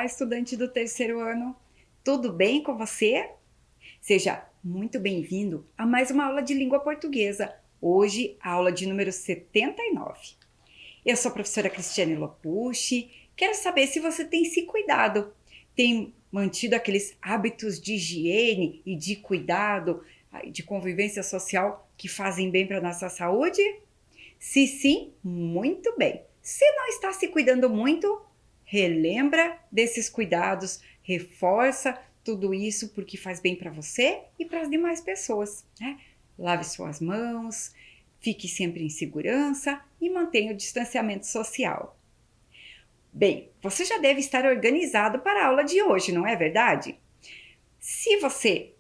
estudante do terceiro ano! Tudo bem com você? Seja muito bem-vindo a mais uma aula de língua portuguesa. Hoje, a aula de número 79. Eu sou a professora Cristiane Lopucci. Quero saber se você tem se cuidado, tem mantido aqueles hábitos de higiene e de cuidado, de convivência social que fazem bem para a nossa saúde? Se sim, muito bem. Se não está se cuidando muito, relembra desses cuidados, reforça tudo isso porque faz bem para você e para as demais pessoas, né? Lave suas mãos, fique sempre em segurança e mantenha o distanciamento social. Bem, você já deve estar organizado para a aula de hoje, não é verdade? Se você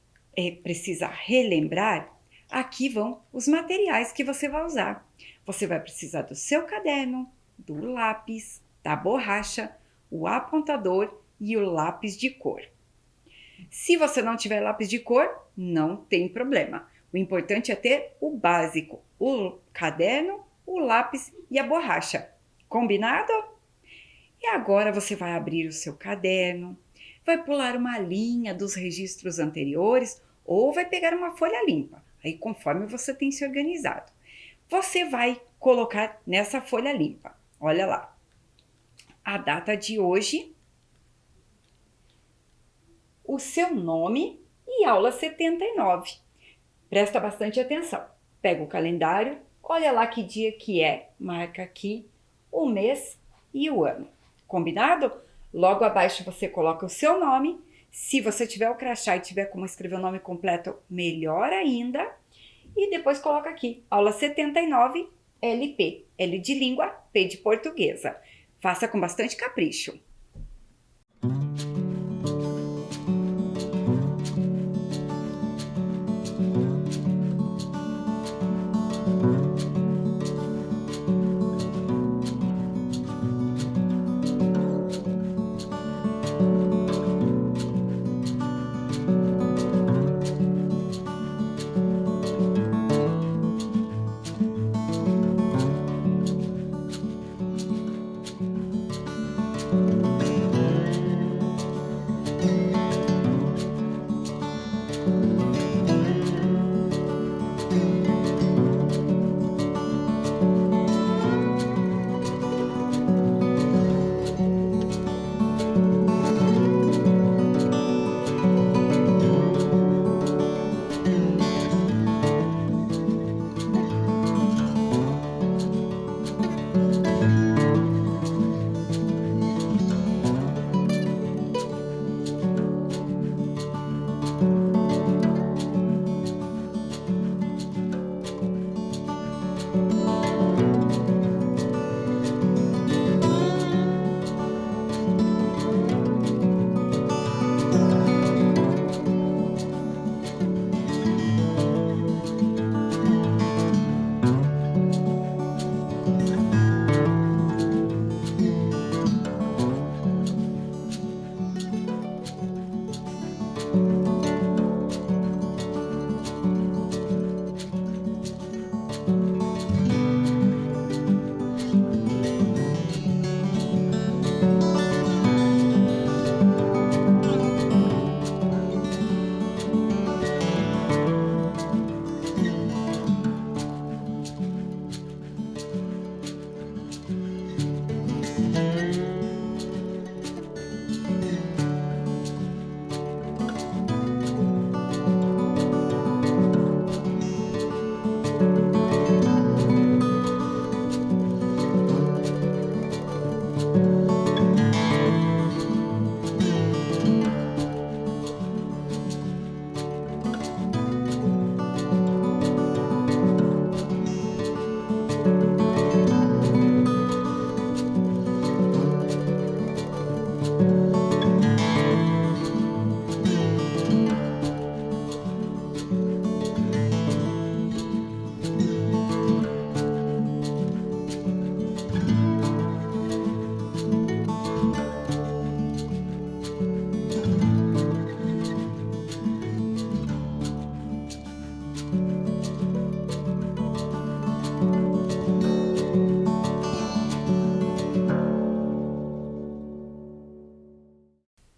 precisa relembrar, aqui vão os materiais que você vai usar. Você vai precisar do seu caderno, do lápis, da borracha, o apontador e o lápis de cor. Se você não tiver lápis de cor, não tem problema. O importante é ter o básico, o caderno, o lápis e a borracha. Combinado? E agora você vai abrir o seu caderno, vai pular uma linha dos registros anteriores ou vai pegar uma folha limpa, aí conforme você tem se organizado. Você vai colocar nessa folha limpa, olha lá, a data de hoje, o seu nome e aula 79. Presta bastante atenção. Pega o calendário, olha lá que dia que é, marca aqui o mês e o ano. Combinado? Logo abaixo você coloca o seu nome. Se você tiver o crachá e tiver como escrever o nome completo, melhor ainda. E depois coloca aqui, aula 79, LP. L de língua, P de portuguesa. Faça com bastante capricho.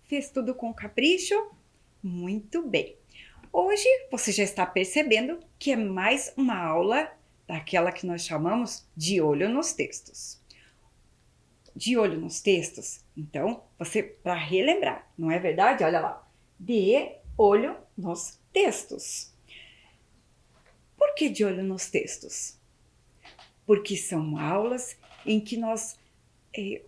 Fez tudo com capricho? Muito bem! Hoje você já está percebendo que é mais uma aula daquela que nós chamamos de olho nos textos. De olho nos textos, então, você, para relembrar, não é verdade? Olha lá, de olho nos textos. Por que de olho nos textos? Porque são aulas em que nós,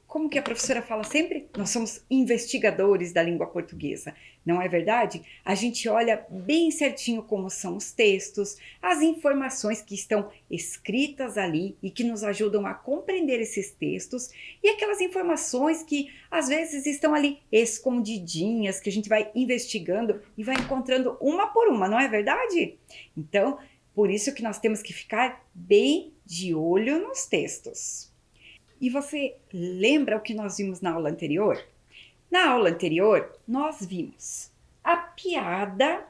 como que a professora fala sempre? Nós somos investigadores da língua portuguesa, não é verdade? A gente olha bem certinho como são os textos, as informações que estão escritas ali e que nos ajudam a compreender esses textos e aquelas informações que às vezes estão ali escondidinhas, que a gente vai investigando e vai encontrando uma por uma, não é verdade? Então, por isso que nós temos que ficar bem de olho nos textos. E você lembra o que nós vimos na aula anterior? Na aula anterior, nós vimos a piada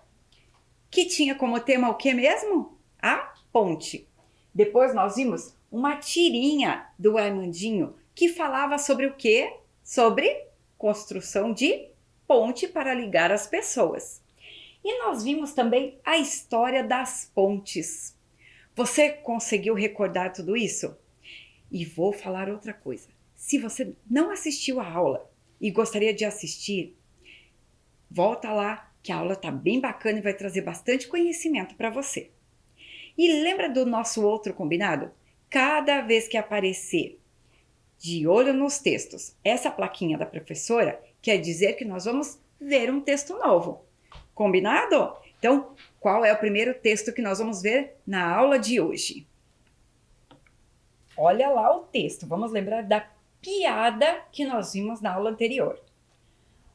que tinha como tema o que mesmo? A ponte. Depois nós vimos uma tirinha do Armandinho que falava sobre o quê? Sobre construção de ponte para ligar as pessoas. E nós vimos também a história das pontes. Você conseguiu recordar tudo isso? E vou falar outra coisa. Se você não assistiu a aula e gostaria de assistir, volta lá que a aula está bem bacana e vai trazer bastante conhecimento para você. E lembra do nosso outro combinado? Cada vez que aparecer de olho nos textos essa plaquinha da professora, quer dizer que nós vamos ver um texto novo. Combinado? Então, qual é o primeiro texto que nós vamos ver na aula de hoje? Olha lá o texto. Vamos lembrar da piada que nós vimos na aula anterior.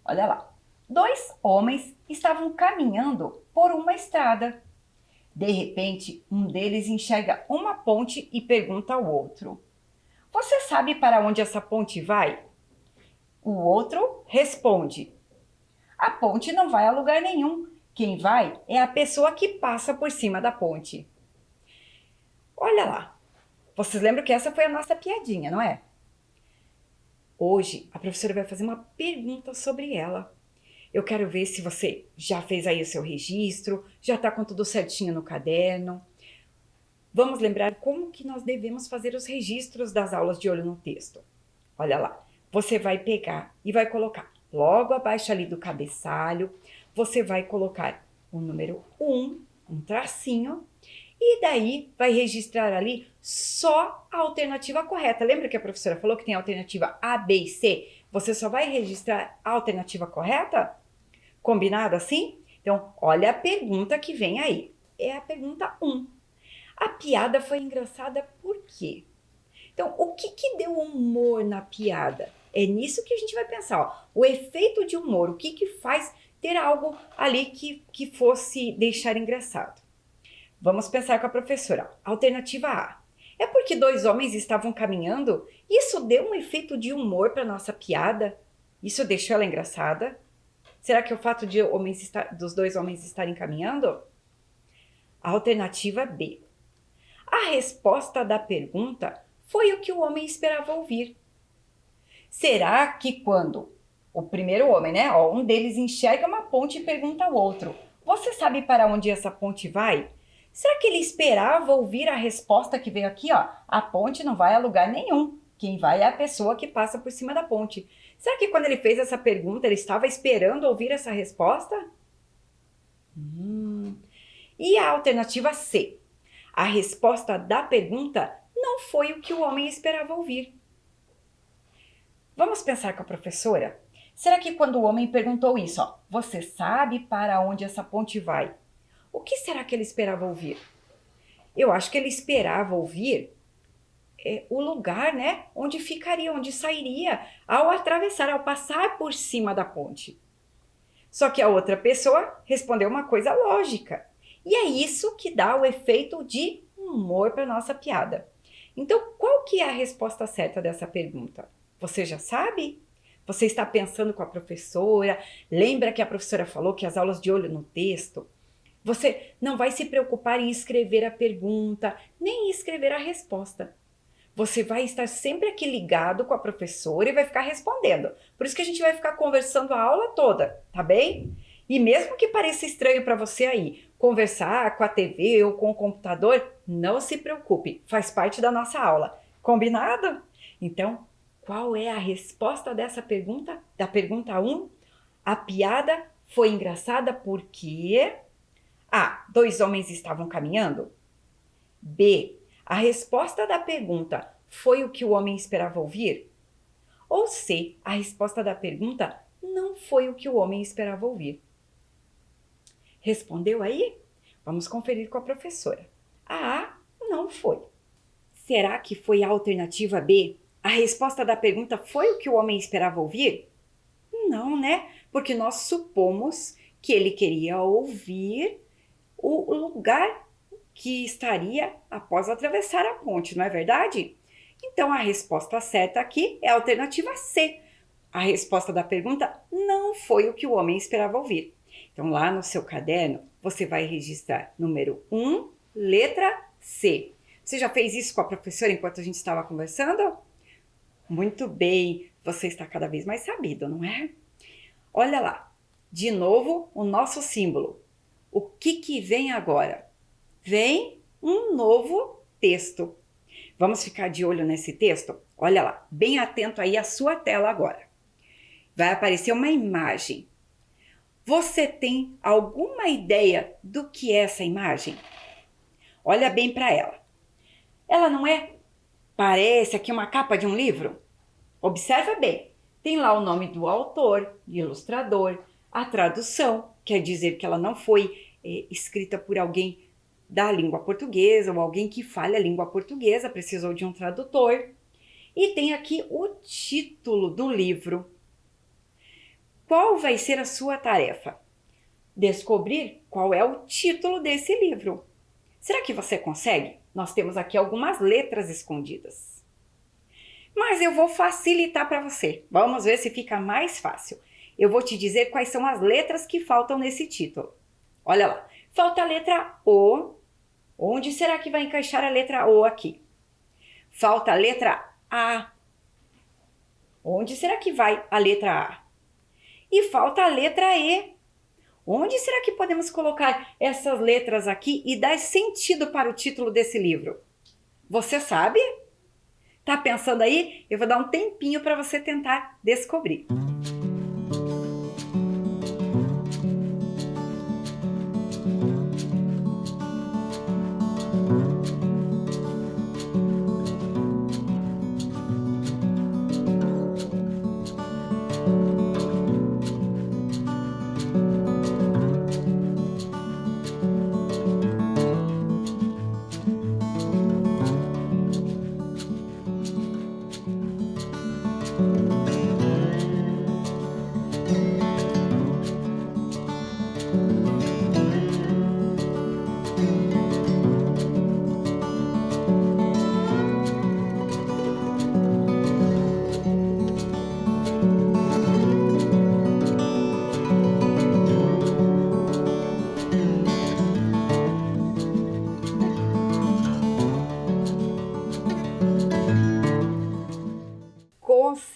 Olha lá. 2 homens estavam caminhando por uma estrada. De repente, um deles enxerga uma ponte e pergunta ao outro: "Você sabe para onde essa ponte vai?" O outro responde: "A ponte não vai a lugar nenhum. Quem vai é a pessoa que passa por cima da ponte." Olha lá. Vocês lembram que essa foi a nossa piadinha, não é? Hoje, a professora vai fazer uma pergunta sobre ela. Eu quero ver se você já fez aí o seu registro, já está com tudo certinho no caderno. Vamos lembrar como que nós devemos fazer os registros das aulas de olho no texto. Olha lá, você vai pegar e vai colocar logo abaixo ali do cabeçalho, você vai colocar o número 1, um tracinho, e daí vai registrar ali só a alternativa correta. Lembra que a professora falou que tem a alternativa A, B e C? Você só vai registrar a alternativa correta? Combinado assim? Então, olha a pergunta que vem aí. É a pergunta 1. A piada foi engraçada por quê? Então, o que deu humor na piada? É nisso que a gente vai pensar. Ó. O efeito de humor, o que faz ter algo ali que fosse deixar engraçado. Vamos pensar com a professora. Alternativa A. É porque 2 homens estavam caminhando? Isso deu um efeito de humor para nossa piada? Isso deixou ela engraçada? Será que é o fato de dos 2 homens estarem caminhando? Alternativa B. A resposta da pergunta foi o que o homem esperava ouvir. Será que quando o primeiro homem, né? Ó, um deles enxerga uma ponte e pergunta ao outro: "Você sabe para onde essa ponte vai?" Será que ele esperava ouvir a resposta que veio aqui, ó? A ponte não vai a lugar nenhum. Quem vai é a pessoa que passa por cima da ponte. Será que quando ele fez essa pergunta, ele estava esperando ouvir essa resposta? E a alternativa C? A resposta da pergunta não foi o que o homem esperava ouvir. Vamos pensar com a professora? Será que quando o homem perguntou isso, ó, "Você sabe para onde essa ponte vai?" O que será que ele esperava ouvir? Eu acho que ele esperava ouvir o lugar, né, onde ficaria, onde sairia ao atravessar, ao passar por cima da ponte. Só que a outra pessoa respondeu uma coisa lógica. E é isso que dá o efeito de humor para nossa piada. Então, qual que é a resposta certa dessa pergunta? Você já sabe? Você está pensando com a professora? Lembra que a professora falou que as aulas de olho no texto, você não vai se preocupar em escrever a pergunta, nem em escrever a resposta. Você vai estar sempre aqui ligado com a professora e vai ficar respondendo. Por isso que a gente vai ficar conversando a aula toda, tá bem? E mesmo que pareça estranho para você aí, conversar com a TV ou com o computador, não se preocupe, faz parte da nossa aula. Combinado? Então, qual é a resposta dessa pergunta? Da pergunta 1? A piada foi engraçada porque A. Dois homens estavam caminhando. B. A resposta da pergunta foi o que o homem esperava ouvir? Ou C. A resposta da pergunta não foi o que o homem esperava ouvir? Respondeu aí? Vamos conferir com a professora. A A não foi. Será que foi a alternativa B? A resposta da pergunta foi o que o homem esperava ouvir? Não, né? Porque nós supomos que ele queria ouvir o lugar que estaria após atravessar a ponte, não é verdade? Então a resposta certa aqui é a alternativa C. A resposta da pergunta não foi o que o homem esperava ouvir. Então lá no seu caderno você vai registrar número 1, letra C. Você já fez isso com a professora enquanto a gente estava conversando? Muito bem, você está cada vez mais sabido, não é? Olha lá, de novo o nosso símbolo. O que vem agora? Vem um novo texto. Vamos ficar de olho nesse texto? Olha lá, bem atento aí à sua tela agora. Vai aparecer uma imagem. Você tem alguma ideia do que é essa imagem? Olha bem para ela. Ela não é? Parece aqui uma capa de um livro? Observa bem. Tem lá o nome do autor, ilustrador, a tradução, quer dizer que ela não foi escrita por alguém da língua portuguesa ou alguém que fale a língua portuguesa, precisou de um tradutor. E tem aqui o título do livro. Qual vai ser a sua tarefa? Descobrir qual é o título desse livro. Será que você consegue? Nós temos aqui algumas letras escondidas. Mas eu vou facilitar para você. Vamos ver se fica mais fácil. Eu vou te dizer quais são as letras que faltam nesse título. Olha lá. Falta a letra O. Onde será que vai encaixar a letra O aqui? Falta a letra A. Onde será que vai a letra A? E falta a letra E. Onde será que podemos colocar essas letras aqui e dar sentido para o título desse livro? Você sabe? Tá pensando aí? Eu vou dar um tempinho para você tentar descobrir.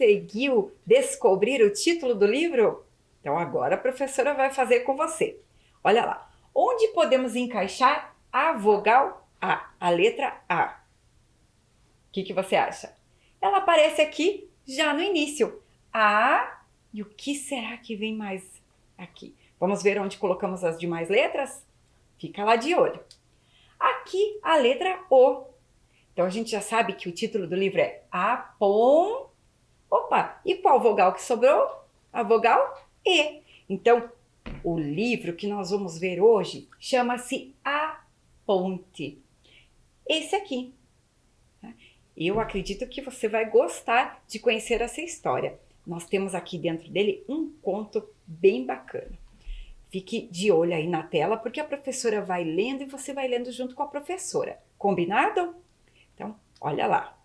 Conseguiu descobrir o título do livro? Então agora a professora vai fazer com você. Olha lá, onde podemos encaixar a vogal A, a letra A? O que você acha? Ela aparece aqui já no início. A, e o que será que vem mais aqui? Vamos ver onde colocamos as demais letras? Fica lá de olho. Aqui a letra O. Então a gente já sabe que o título do livro é Opa, e qual vogal que sobrou? A vogal E. Então, o livro que nós vamos ver hoje chama-se A Ponte. Esse aqui. Eu acredito que você vai gostar de conhecer essa história. Nós temos aqui dentro dele um conto bem bacana. Fique de olho aí na tela, porque a professora vai lendo e você vai lendo junto com a professora. Combinado? Então, olha lá.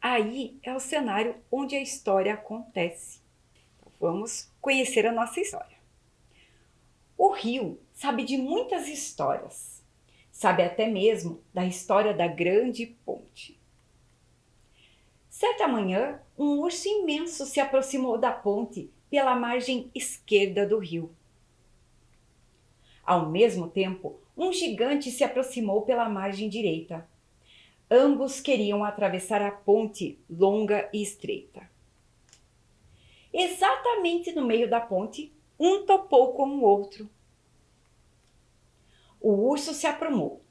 Aí é o cenário onde a história acontece. Então, vamos conhecer a nossa história. O rio sabe de muitas histórias. Sabe até mesmo da história da grande ponte. Certa manhã, um urso imenso se aproximou da ponte pela margem esquerda do rio. Ao mesmo tempo, um gigante se aproximou pela margem direita. Ambos queriam atravessar a ponte longa e estreita. Exatamente no meio da ponte, um topou com o outro. O urso se aprumou,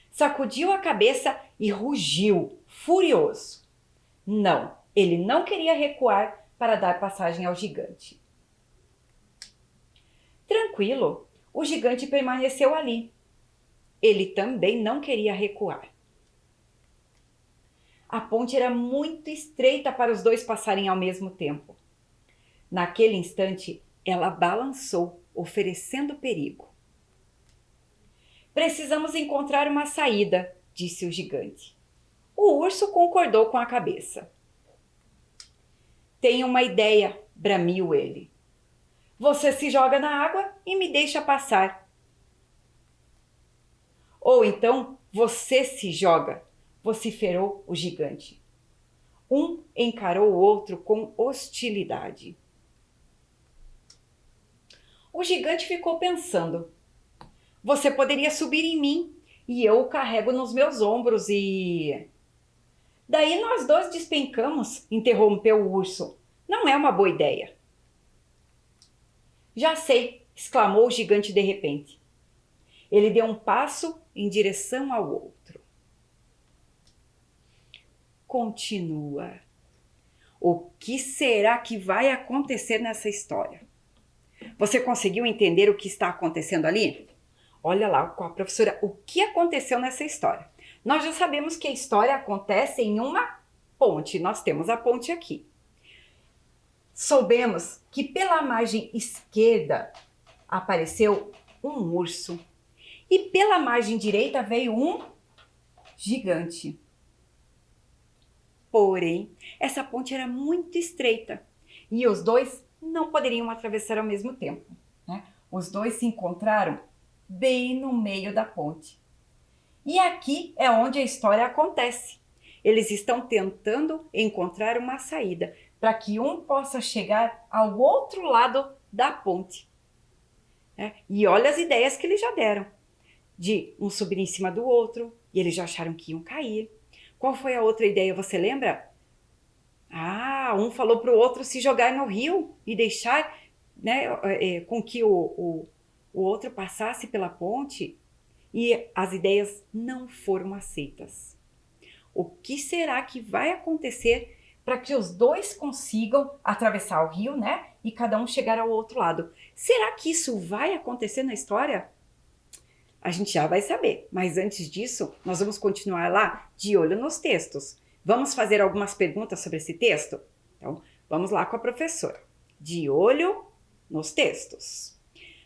sacudiu a cabeça e rugiu, furioso. Não, ele não queria recuar para dar passagem ao gigante. Tranquilo, o gigante permaneceu ali. Ele também não queria recuar. A ponte era muito estreita para os dois passarem ao mesmo tempo. Naquele instante, ela balançou, oferecendo perigo. Precisamos encontrar uma saída, disse o gigante. O urso concordou com a cabeça. Tenho uma ideia, bramiu ele. Você se joga na água e me deixa passar. Ou então você se joga, vociferou o gigante. Um encarou o outro com hostilidade. O gigante ficou pensando. Você poderia subir em mim e eu o carrego nos meus ombros e... Daí nós dois despencamos, interrompeu o urso. Não é uma boa ideia. Já sei, exclamou o gigante de repente. Ele deu um passo em direção ao outro. Continua. O que será que vai acontecer nessa história? Você conseguiu entender o que está acontecendo ali? Olha lá com a professora o que aconteceu nessa história. Nós já sabemos que a história acontece em uma ponte. Nós temos a ponte aqui. Soubemos que pela margem esquerda apareceu um urso e pela margem direita veio um gigante. Porém, essa ponte era muito estreita e os dois não poderiam atravessar ao mesmo tempo, né? Os dois se encontraram bem no meio da ponte. E aqui é onde a história acontece. Eles estão tentando encontrar uma saída para que um possa chegar ao outro lado da ponte. E olha as ideias que eles já deram. De um subir em cima do outro, e eles já acharam que iam cair. Qual foi a outra ideia, você lembra? Um falou para o outro se jogar no rio e deixar, né, com que o outro passasse pela ponte, e as ideias não foram aceitas. O que será que vai acontecer para que os dois consigam atravessar o rio, né? E cada um chegar ao outro lado? Será que isso vai acontecer na história? A gente já vai saber, mas antes disso, nós vamos continuar lá de olho nos textos. Vamos fazer algumas perguntas sobre esse texto? Então, vamos lá com a professora. De olho nos textos.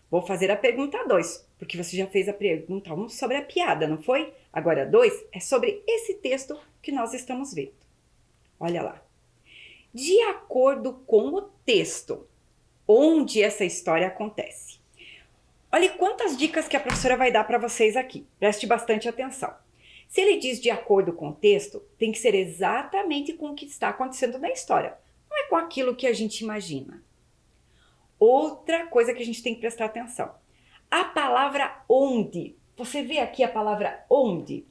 Vou fazer a pergunta 2, porque você já fez a pergunta 1 sobre a piada, não foi? Agora a 2 é sobre esse texto que nós estamos vendo. Olha lá. De acordo com o texto, onde essa história acontece? Olha quantas dicas que a professora vai dar para vocês aqui. Preste bastante atenção. Se ele diz de acordo com o texto, tem que ser exatamente com o que está acontecendo na história. Não é com aquilo que a gente imagina. Outra coisa que a gente tem que prestar atenção. A palavra onde. Você vê aqui a palavra onde?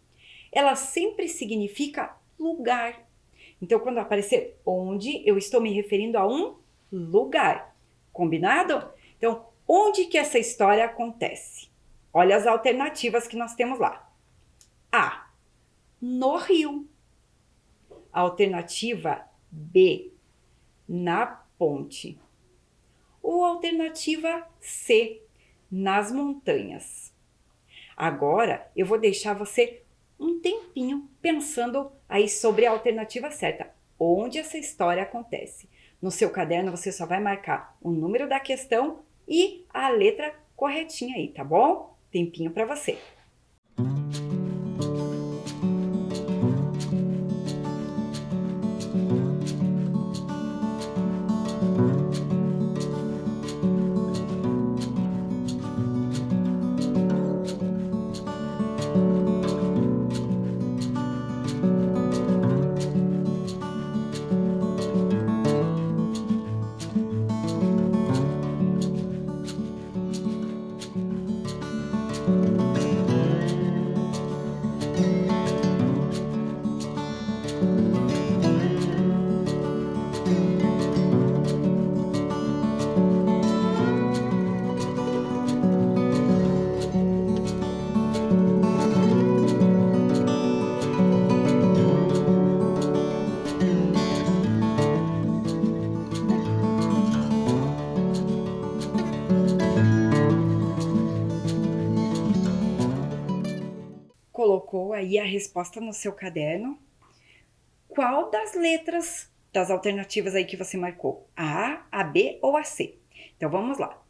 Ela sempre significa lugar. Então, quando aparecer onde, eu estou me referindo a um lugar. Combinado? Então, onde que essa história acontece? Olha as alternativas que nós temos lá. A. No rio. Alternativa B. Na ponte. Ou alternativa C. Nas montanhas. Agora, eu vou deixar você um tempinho pensando aí sobre a alternativa certa. Onde essa história acontece? No seu caderno, você só vai marcar o número da questão e a letra corretinha aí, tá bom? Tempinho para você. aí a resposta no seu caderno. Qual das letras das alternativas aí que você marcou? A, a B ou a C? Então vamos lá.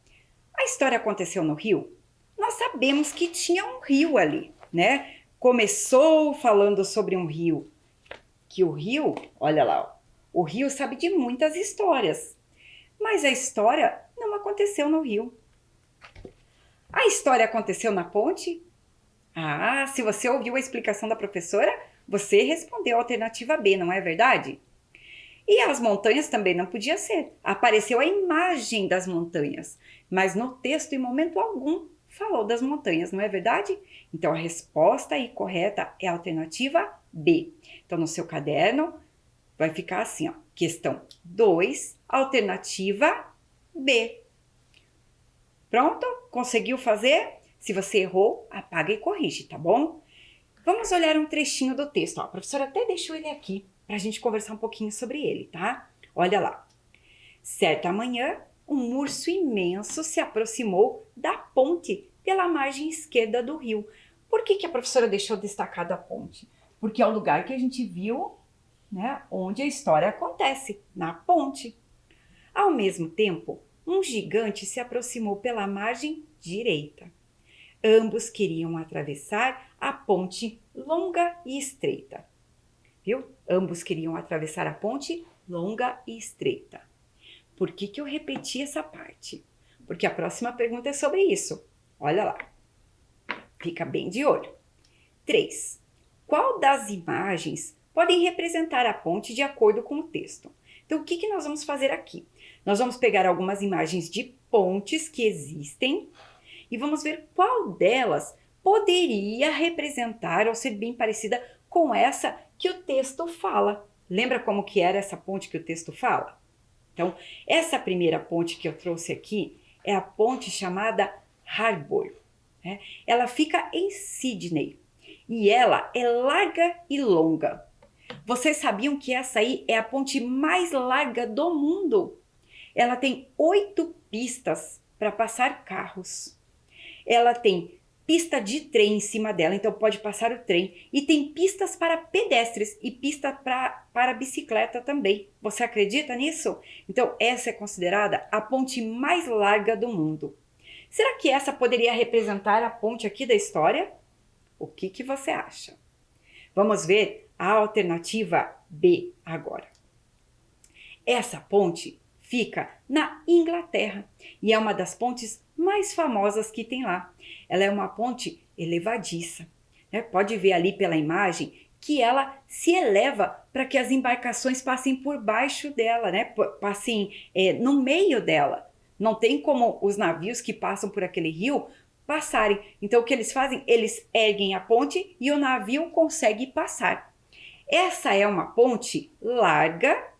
A história aconteceu no rio? Nós sabemos que tinha um rio ali, né? Começou falando sobre um rio. Que o rio, olha lá, ó, o rio sabe de muitas histórias. Mas a história não aconteceu no rio. A história aconteceu na ponte? Ah, se você ouviu a explicação da professora, você respondeu a alternativa B, não é verdade? E as montanhas também não podia ser. Apareceu a imagem das montanhas, mas no texto, em momento algum, falou das montanhas, não é verdade? Então, a resposta aí correta é a alternativa B. Então, no seu caderno, vai ficar assim, ó. Questão 2, alternativa B. Pronto? Conseguiu fazer? Se você errou, apaga e corrige, tá bom? Vamos olhar um trechinho do texto. Ó, a professora até deixou ele aqui para a gente conversar um pouquinho sobre ele, tá? Olha lá. Certa manhã, um urso imenso se aproximou da ponte pela margem esquerda do rio. Por que a professora deixou destacado a ponte? Porque é o lugar que a gente viu, né, onde a história acontece, na ponte. Ao mesmo tempo, um gigante se aproximou pela margem direita. Ambos queriam atravessar a ponte longa e estreita. Viu? Ambos queriam atravessar a ponte longa e estreita. Por que eu repeti essa parte? Porque a próxima pergunta é sobre isso. Olha lá. Fica bem de olho. 3. Qual das imagens podem representar a ponte de acordo com o texto? Então, o que nós vamos fazer aqui? Nós vamos pegar algumas imagens de pontes que existem e vamos ver qual delas poderia representar ou ser bem parecida com essa que o texto fala. Lembra como que era essa ponte que o texto fala? Então, essa primeira ponte que eu trouxe aqui é a ponte chamada Harbour, né? Ela fica em Sydney e ela é larga e longa. Vocês sabiam que essa aí é a ponte mais larga do mundo? Ela tem 8 pistas para passar carros. Ela tem pista de trem em cima dela, então pode passar o trem. E tem pistas para pedestres e pista para bicicleta também. Você acredita nisso? Então essa é considerada a ponte mais larga do mundo. Será que essa poderia representar a ponte aqui da história? O que você acha? Vamos ver a alternativa B agora. Essa ponte fica na Inglaterra e é uma das pontes mais famosas que tem lá. Ela é uma ponte elevadiça, né? Pode ver ali pela imagem que ela se eleva para que as embarcações passem por baixo dela, né? Passem no meio dela. Não tem como os navios que passam por aquele rio passarem. Então o que eles fazem? Eles erguem a ponte e o navio consegue passar. Essa é uma ponte larga,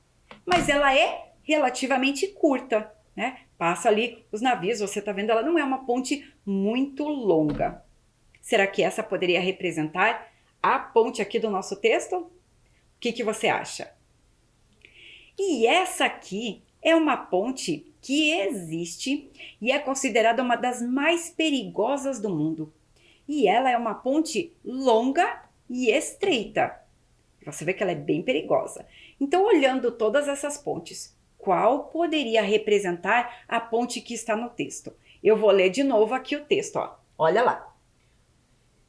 mas ela é relativamente curta, né? Passa ali os navios, você tá vendo, ela não é uma ponte muito longa. Será que essa poderia representar a ponte aqui do nosso texto? O que você acha? E essa aqui é uma ponte que existe e é considerada uma das mais perigosas do mundo. E ela é uma ponte longa e estreita. Você vê que ela é bem perigosa. Então, olhando todas essas pontes, qual poderia representar a ponte que está no texto? Eu vou ler de novo aqui o texto, ó. Olha lá.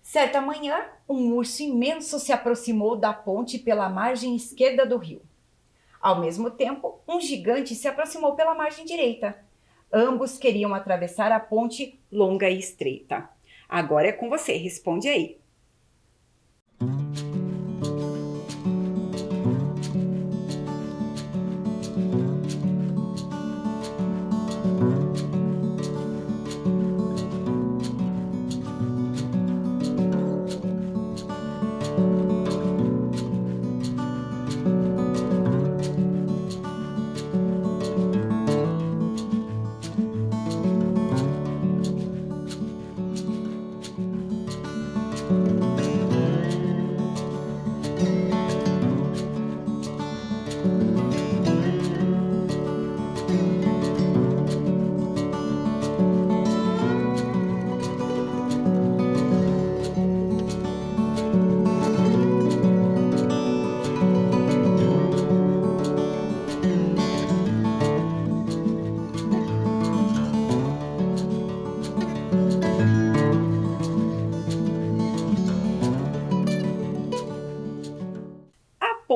Certa manhã, um urso imenso se aproximou da ponte pela margem esquerda do rio. Ao mesmo tempo, um gigante se aproximou pela margem direita. Ambos queriam atravessar a ponte longa e estreita. Agora é com você, responde aí.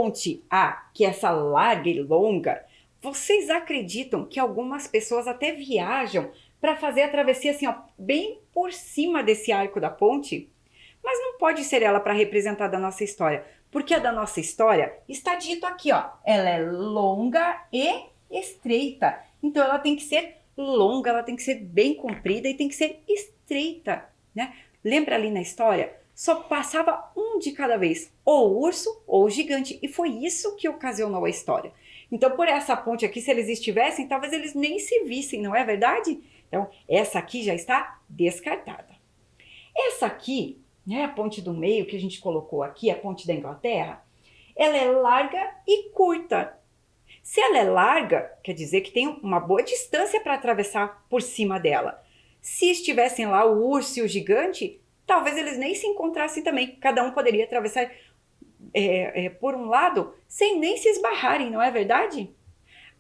ponte A, que é essa larga e longa, vocês acreditam que algumas pessoas até viajam para fazer a travessia assim, ó, bem por cima desse arco da ponte? Mas não pode ser ela para representar da nossa história, porque a da nossa história está dito aqui, ó, ela é longa e estreita. Então ela tem que ser longa, ela tem que ser bem comprida e tem que ser estreita, né? Lembra ali na história? Só passava um de cada vez, ou o urso ou o gigante, e foi isso que ocasionou a história. Então, por essa ponte aqui, se eles estivessem, talvez eles nem se vissem, não é verdade? Então, essa aqui já está descartada. Essa aqui, né, a ponte do meio que a gente colocou aqui, a ponte da Inglaterra, ela é larga e curta. Se ela é larga, quer dizer que tem uma boa distância para atravessar por cima dela. Se estivessem lá o urso e o gigante, talvez eles nem se encontrassem também. Cada um poderia atravessar por um lado sem nem se esbarrarem, não é verdade?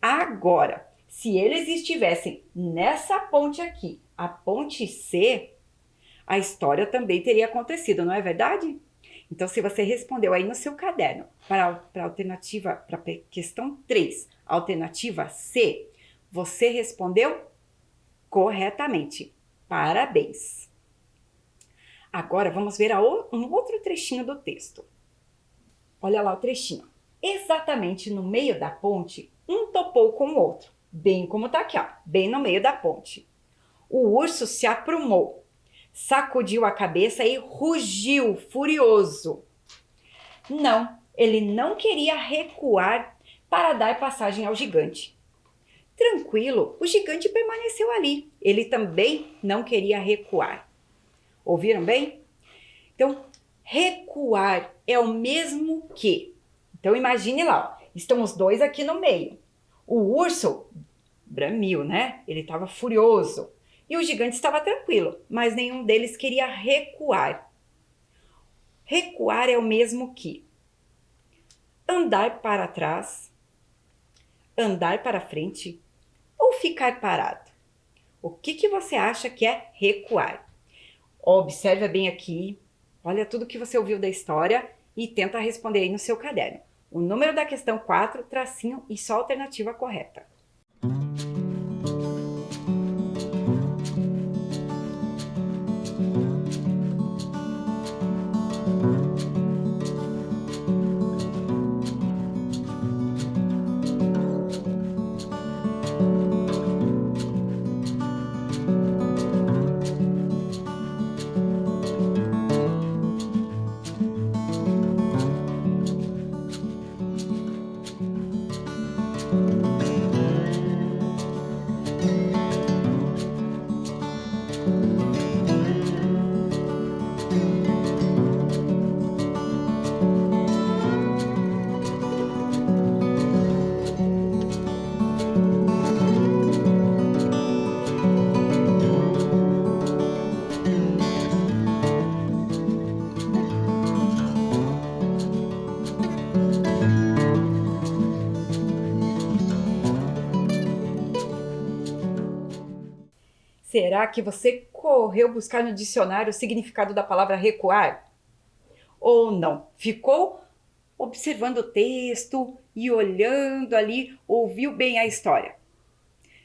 Agora, se eles estivessem nessa ponte aqui, a ponte C, a história também teria acontecido, não é verdade? Então, se você respondeu aí no seu caderno para a alternativa, para a questão 3, alternativa C, você respondeu corretamente. Parabéns! Agora vamos ver um outro trechinho do texto. Olha lá o trechinho. Exatamente no meio da ponte, um topou com o outro, bem como está aqui, ó, bem no meio da ponte. O urso se aprumou, sacudiu a cabeça e rugiu furioso. Não, ele não queria recuar para dar passagem ao gigante. Tranquilo, o gigante permaneceu ali. Ele também não queria recuar. Ouviram bem? Então, recuar é o mesmo que. Então, imagine lá, ó, estão os dois aqui no meio. O urso bramiu, né? Ele estava furioso. E o gigante estava tranquilo, mas nenhum deles queria recuar. Recuar é o mesmo que andar para trás, andar para frente ou ficar parado. O que você acha que é recuar? Observa bem aqui, olha tudo que você ouviu da história e tenta responder aí no seu caderno. O número da questão 4, tracinho e só a alternativa correta. Será que você correu buscar no dicionário o significado da palavra recuar? Ou não? Ficou observando o texto e olhando ali, ouviu bem a história?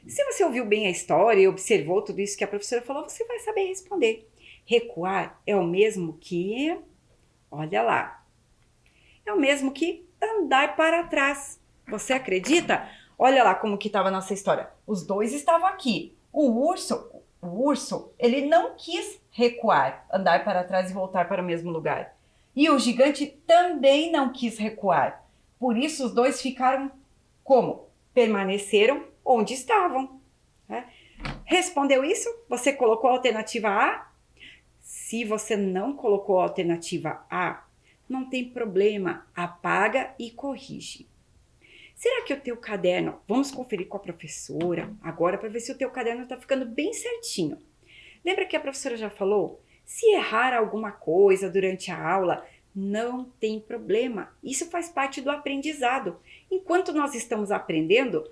Se você ouviu bem a história e observou tudo isso que a professora falou, você vai saber responder. Recuar é o mesmo que, olha lá, é o mesmo que andar para trás. Você acredita? Olha lá como que estava a nossa história. Os dois estavam aqui. O urso, ele não quis recuar, andar para trás e voltar para o mesmo lugar. E o gigante também não quis recuar. Por isso os dois ficaram como? Permaneceram onde estavam. Né? Respondeu isso? Você colocou a alternativa A? Se você não colocou a alternativa A, não tem problema, apaga e corrige. Será que o teu caderno, vamos conferir com a professora agora para ver se o teu caderno está ficando bem certinho. Lembra que a professora já falou? Se errar alguma coisa durante a aula, não tem problema. Isso faz parte do aprendizado. Enquanto nós estamos aprendendo,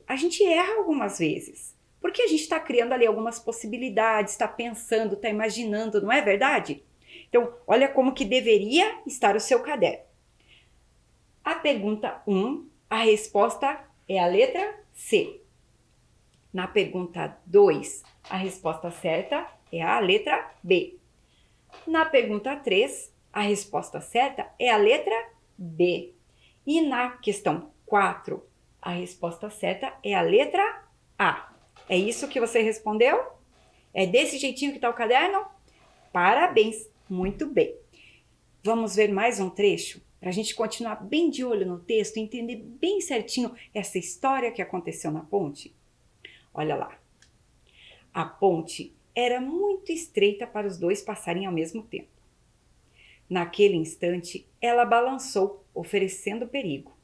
a gente erra algumas vezes. Porque a gente está criando ali algumas possibilidades, está pensando, está imaginando, não é verdade? Então, olha como que deveria estar o seu caderno. A pergunta 1, a resposta é a letra C. Na pergunta 2, a resposta certa é a letra B. Na pergunta 3, a resposta certa é a letra B. E na questão 4, a resposta certa é a letra A. É isso que você respondeu? É desse jeitinho que está o caderno? Parabéns, muito bem. Vamos ver mais um trecho para a gente continuar bem de olho no texto e entender bem certinho essa história que aconteceu na ponte? Olha lá. A ponte era muito estreita para os dois passarem ao mesmo tempo. Naquele instante, ela balançou, oferecendo perigo.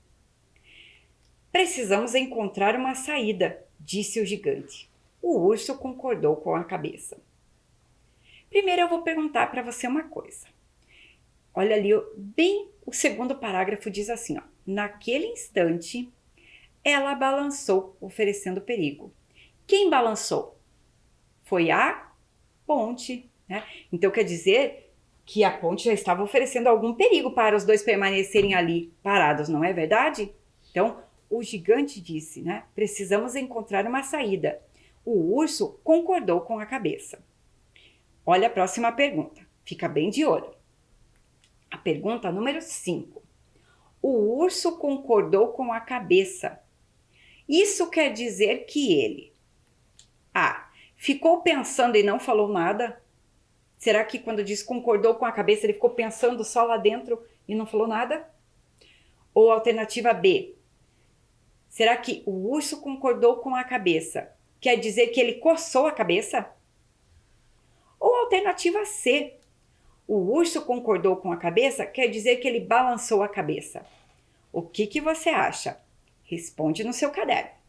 Precisamos encontrar uma saída, disse o gigante. O urso concordou com a cabeça. Primeiro eu vou perguntar para você uma coisa. Olha ali, bem o segundo parágrafo diz assim, ó. Naquele instante, ela balançou, oferecendo perigo. Quem balançou? Foi a ponte, né? Então quer dizer que a ponte já estava oferecendo algum perigo para os dois permanecerem ali parados, não é verdade? Então, o gigante disse, né? Precisamos encontrar uma saída. O urso concordou com a cabeça. Olha a próxima pergunta. Fica bem de olho. A pergunta número 5. O urso concordou com a cabeça. Isso quer dizer que ele A. Ficou pensando e não falou nada? Será que quando diz concordou com a cabeça, ele ficou pensando só lá dentro e não falou nada? Ou alternativa B. Será que o urso concordou com a cabeça? Quer dizer que ele coçou a cabeça? Ou alternativa C. O urso concordou com a cabeça quer dizer que ele balançou a cabeça. O que você acha? Responde no seu caderno.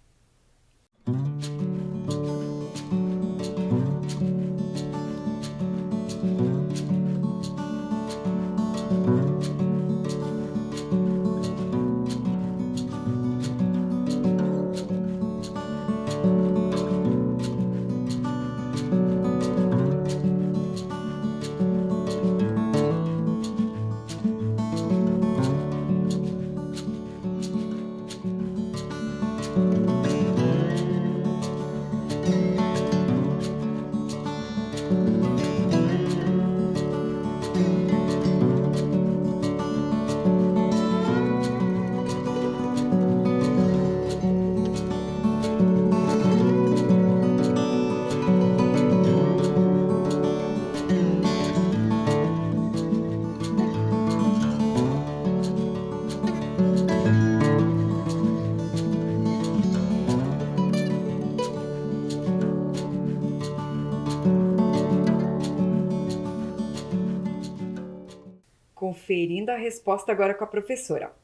Conferindo a resposta agora com a professora.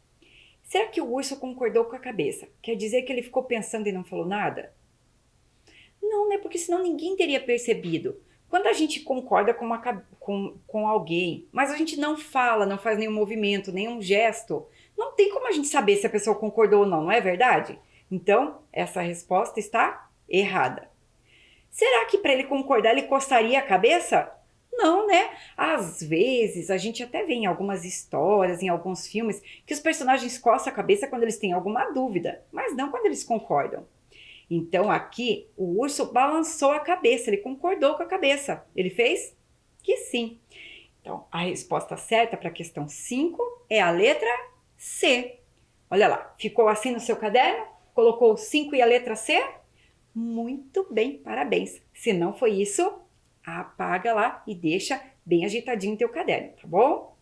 Será que o urso concordou com a cabeça? Quer dizer que ele ficou pensando e não falou nada? Não, né? Porque senão ninguém teria percebido. Quando a gente concorda com alguém, mas a gente não fala, não faz nenhum movimento, nenhum gesto, não tem como a gente saber se a pessoa concordou ou não, não é verdade? Então, essa resposta está errada. Será que para ele concordar ele coçaria a cabeça? Não, né? Às vezes, a gente até vê em algumas histórias, em alguns filmes, que os personagens coçam a cabeça quando eles têm alguma dúvida, mas não quando eles concordam. Então, aqui, o urso balançou a cabeça, ele concordou com a cabeça. Ele fez que sim. Então, a resposta certa para a questão 5 é a letra C. Olha lá, ficou assim no seu caderno? Colocou o 5 e a letra C? Muito bem, parabéns. Se não foi isso, apaga lá e deixa bem ajeitadinho o teu caderno, tá bom?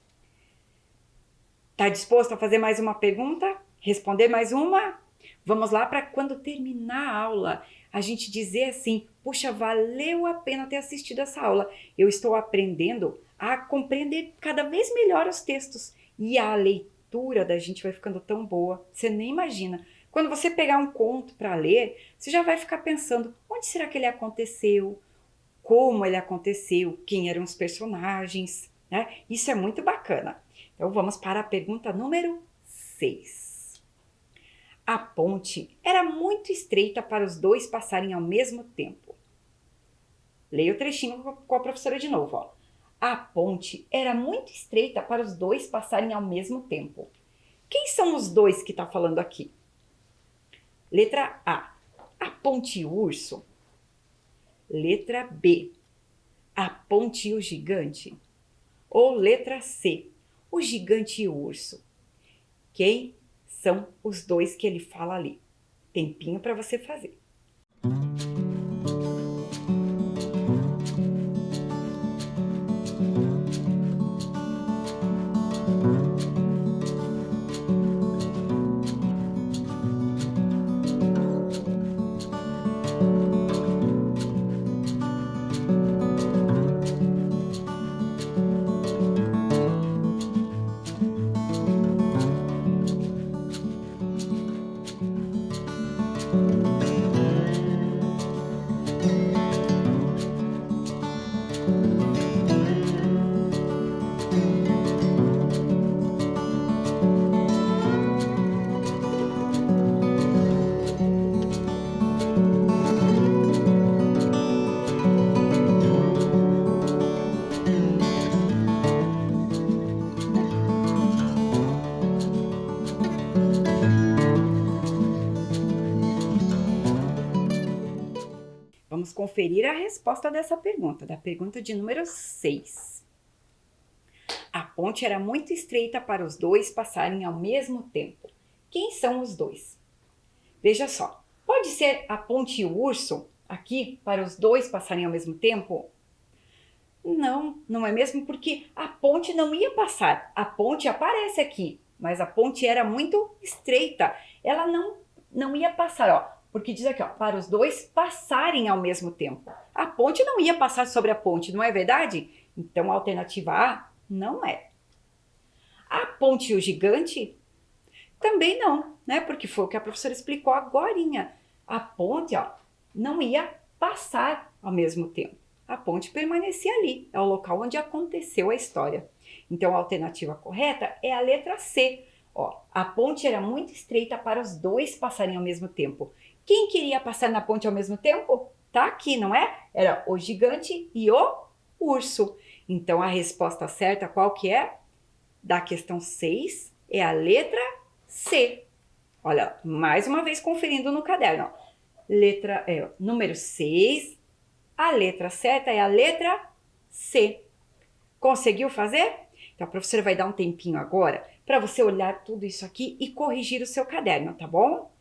Tá disposto a fazer mais uma pergunta? Responder mais uma? Vamos lá para quando terminar a aula, a gente dizer assim, puxa, valeu a pena ter assistido essa aula. Eu estou aprendendo a compreender cada vez melhor os textos e a leitura da gente vai ficando tão boa, você nem imagina. Quando você pegar um conto para ler, você já vai ficar pensando, onde será que ele aconteceu? Como ele aconteceu? Quem eram os personagens? Né? Isso é muito bacana. Então vamos para a pergunta número 6. A ponte era muito estreita para os dois passarem ao mesmo tempo. Leia o trechinho com a professora de novo. Ó. A ponte era muito estreita para os dois passarem ao mesmo tempo. Quem são os dois que está falando aqui? Letra A ponte e o urso. Letra B, a ponte e o gigante. Ou letra C, o gigante e o urso. Quem são os dois que ele fala ali? Tempinho para você fazer. Vamos conferir a resposta dessa pergunta, da pergunta de número 6. A ponte era muito estreita para os dois passarem ao mesmo tempo. Quem são os dois? Veja só, pode ser a ponte e o urso aqui para os dois passarem ao mesmo tempo? Não, não é mesmo, porque a ponte não ia passar. A ponte aparece aqui, mas a ponte era muito estreita. Ela não ia passar, ó. Porque diz aqui, ó, para os dois passarem ao mesmo tempo. A ponte não ia passar sobre a ponte, não é verdade? Então a alternativa A não é. A ponte e o gigante? Também não, né? Porque foi o que a professora explicou agorinha. A ponte, ó, não ia passar ao mesmo tempo. A ponte permanecia ali, é o local onde aconteceu a história. Então a alternativa correta é a letra C. Ó, a ponte era muito estreita para os dois passarem ao mesmo tempo. Quem queria passar na ponte ao mesmo tempo? Tá aqui, não é? Era o gigante e o urso. Então a resposta certa qual que é? Da questão 6 é a letra C. Olha, mais uma vez conferindo no caderno. Número 6, a letra certa é a letra C. Conseguiu fazer? Então a professora vai dar um tempinho agora para você olhar tudo isso aqui e corrigir o seu caderno, tá bom?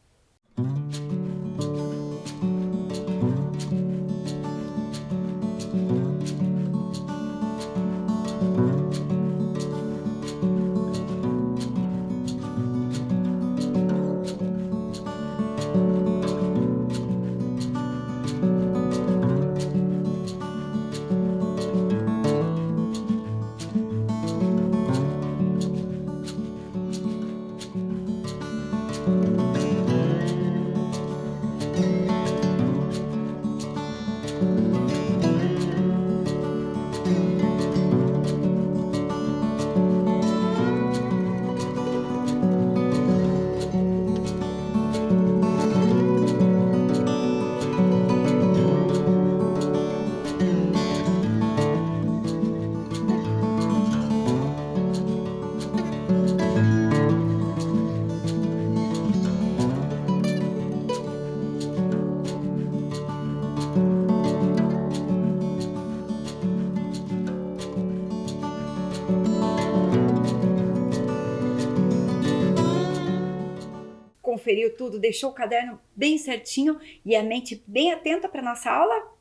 Conferiu tudo, deixou o caderno bem certinho e a mente bem atenta para nossa aula?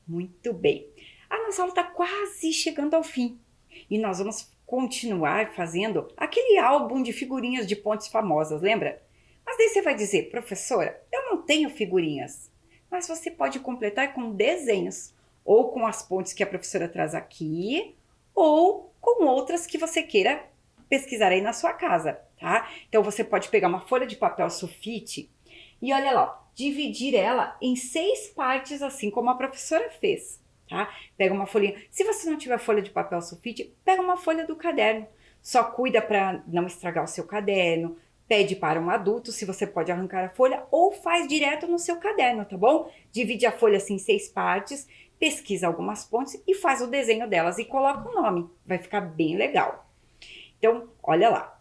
Muito bem. A nossa aula está quase chegando ao fim e nós vamos continuar fazendo aquele álbum de figurinhas de pontes famosas, lembra? Mas daí você vai dizer, professora, eu não tenho figurinhas. Mas você pode completar com desenhos, ou com as pontes que a professora traz aqui, ou com outras que você queira pesquisar aí na sua casa, tá? Então você pode pegar uma folha de papel sulfite e olha lá, ó, dividir ela em 6 partes, assim como a professora fez, tá? Pega uma folhinha. Se você não tiver folha de papel sulfite, pega uma folha do caderno. Só cuida para não estragar o seu caderno. Pede para um adulto se você pode arrancar a folha ou faz direto no seu caderno, tá bom? Divide a folha assim em 6 partes, pesquisa algumas pontes e faz o desenho delas e coloca o nome. Vai ficar bem legal. Então, olha lá.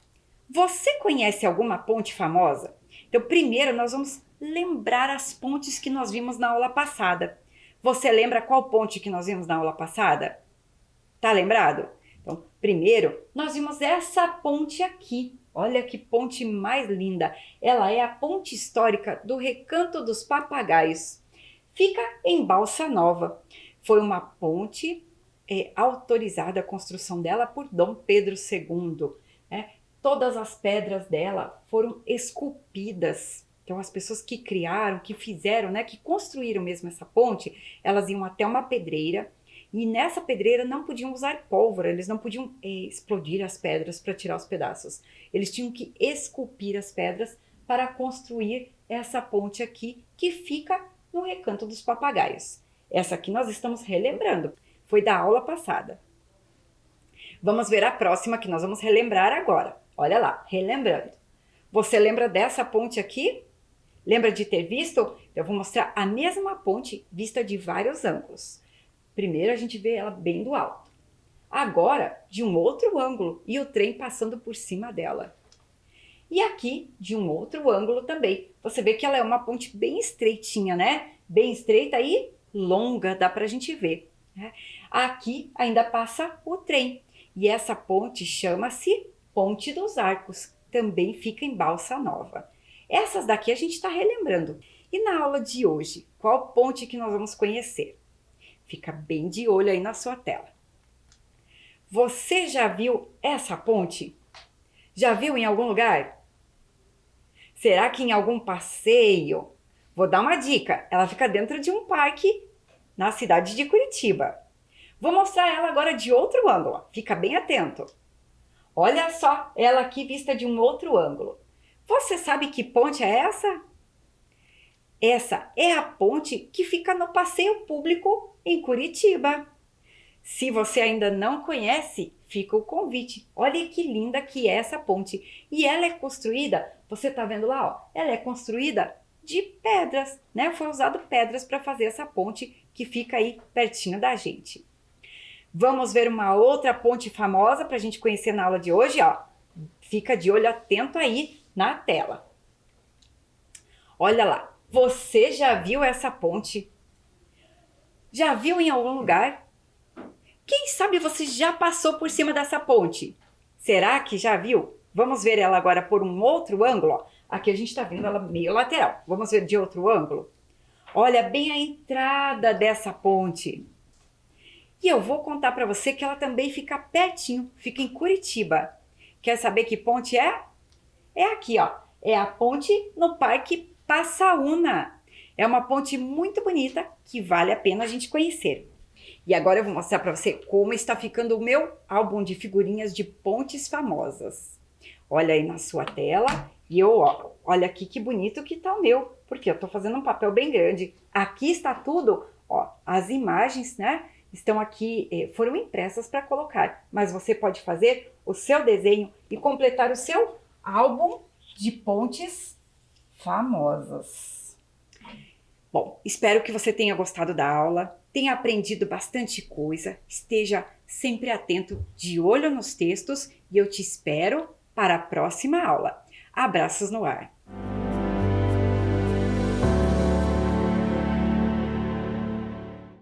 Você conhece alguma ponte famosa? Então, primeiro nós vamos lembrar as pontes que nós vimos na aula passada. Você lembra qual ponte que nós vimos na aula passada? Tá lembrado? Então, primeiro, nós vimos essa ponte aqui. Olha que ponte mais linda. Ela é a ponte histórica do Recanto dos Papagaios. Fica em Balsa Nova. Foi uma ponte autorizada a construção dela por Dom Pedro II. Né? Todas as pedras dela foram esculpidas. Então, as pessoas que criaram, que fizeram, né, que construíram mesmo essa ponte, elas iam até uma pedreira. E nessa pedreira não podiam usar pólvora, eles não podiam explodir as pedras para tirar os pedaços. Eles tinham que esculpir as pedras para construir essa ponte aqui, que fica no Recanto dos Papagaios. Essa aqui nós estamos relembrando, foi da aula passada. Vamos ver a próxima que nós vamos relembrar agora. Olha lá, relembrando. Você lembra dessa ponte aqui? Lembra de ter visto? Eu vou mostrar a mesma ponte vista de vários ângulos. Primeiro a gente vê ela bem do alto. Agora, de um outro ângulo e o trem passando por cima dela. E aqui, de um outro ângulo também. Você vê que ela é uma ponte bem estreitinha, né? Bem estreita e longa, dá pra gente ver. Né? Aqui ainda passa o trem. E essa ponte chama-se Ponte dos Arcos. Também fica em Balsa Nova. Essas daqui a gente está relembrando. E na aula de hoje, qual ponte que nós vamos conhecer? Fica bem de olho aí na sua tela. Você já viu essa ponte? Já viu em algum lugar? Será que em algum passeio? Vou dar uma dica. Ela fica dentro de um parque na cidade de Curitiba. Vou mostrar ela agora de outro ângulo. Fica bem atento. Olha só ela aqui vista de um outro ângulo. Você sabe que ponte é essa? Essa é a ponte que fica no passeio público em Curitiba. Se você ainda não conhece, fica o convite. Olha que linda que é essa ponte. E ela é construída, você tá vendo lá, ó, ela é construída de pedras, né? Foi usado pedras para fazer essa ponte que fica aí pertinho da gente. Vamos ver uma outra ponte famosa para a gente conhecer na aula de hoje, ó. Fica de olho atento aí na tela. Olha lá. Você já viu essa ponte? Já viu em algum lugar? Quem sabe você já passou por cima dessa ponte? Será que já viu? Vamos ver ela agora por um outro ângulo. Ó. Aqui a gente está vendo ela meio lateral. Vamos ver de outro ângulo? Olha bem a entrada dessa ponte. E eu vou contar para você que ela também fica pertinho, fica em Curitiba. Quer saber que ponte é? É aqui, ó. É a ponte no Parque Passaúna. É uma ponte muito bonita que vale a pena a gente conhecer. E agora eu vou mostrar para você como está ficando o meu álbum de figurinhas de pontes famosas. Olha aí na sua tela e olha aqui que bonito que tá o meu, porque eu tô fazendo um papel bem grande. Aqui está tudo, ó, as imagens, né? Estão aqui, foram impressas para colocar, mas você pode fazer o seu desenho e completar o seu álbum de pontes famosas. Bom, espero que você tenha gostado da aula, tenha aprendido bastante coisa, esteja sempre atento, de olho nos textos e eu te espero para a próxima aula. Abraços no ar!